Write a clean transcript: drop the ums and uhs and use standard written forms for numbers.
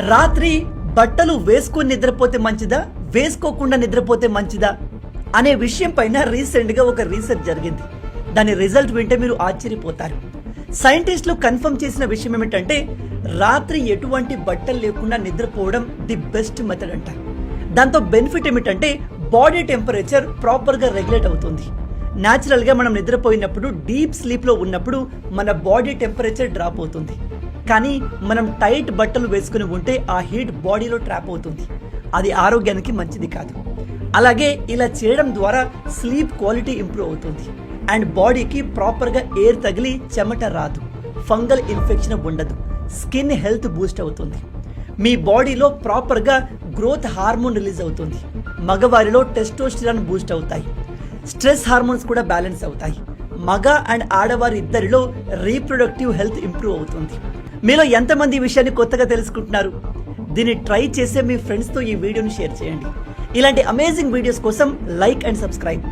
రాత్రి బట్టలు వేసుకొని నిద్రపోతే మంచిదా, వేసుకోకుండా నిద్రపోతే మంచిదా అనే విషయం పైన రీసెంట్గా ఒక రీసెర్చ్ జరిగింది. దాని రిజల్ట్ వింటే మీరు ఆశ్చర్యపోతారు. సైంటిస్టులు కన్ఫర్మ్ చేసిన విషయం ఏమిటంటే రాత్రి ఎటువంటి బట్టలు లేకుండా నిద్రపోవడం ది బెస్ట్ మెథడ్ అంట. దాంతో బెనిఫిట్ ఏమిటంటే బాడీ టెంపరేచర్ ప్రాపర్గా రెగ్యులేట్ అవుతుంది. న్యాచురల్గా మనం నిద్రపోయినప్పుడు డీప్ స్లీప్లో ఉన్నప్పుడు మన బాడీ టెంపరేచర్ డ్రాప్ అవుతుంది. కానీ మనం టైట్ బట్టలు వేసుకుని ఉంటే ఆ హీట్ బాడీలో ట్రాప్ అవుతుంది. అది ఆరోగ్యానికి మంచిది కాదు. అలాగే ఇలా చేయడం ద్వారా స్లీప్ క్వాలిటీ ఇంప్రూవ్ అవుతుంది అండ్ బాడీకి ప్రాపర్గా ఎయిర్ తగిలి చెమట రాదు, ఫంగల్ ఇన్ఫెక్షన్ ఉండదు, స్కిన్ హెల్త్ బూస్ట్ అవుతుంది. మీ బాడీలో ప్రాపర్గా గ్రోత్ హార్మోన్ రిలీజ్ అవుతుంది. మగవారిలో టెస్టోస్టిరాన్ బూస్ట్ అవుతాయి. స్ట్రెస్ హార్మోన్స్ కూడా బ్యాలెన్స్ అవుతాయి. మగ అండ్ ఆడవారి ఇద్దరిలో రీప్రొడక్టివ్ హెల్త్ ఇంప్రూవ్ అవుతుంది. మీలో ఎంతమంది ఈ విషయాన్ని కొత్తగా తెలుసుకుంటున్నారు? దీన్ని ట్రై చేసే మీ ఫ్రెండ్స్తో ఈ వీడియోని షేర్ చేయండి. ఇలాంటి అమేజింగ్ వీడియోస్ కోసం లైక్ అండ్ సబ్స్క్రైబ్.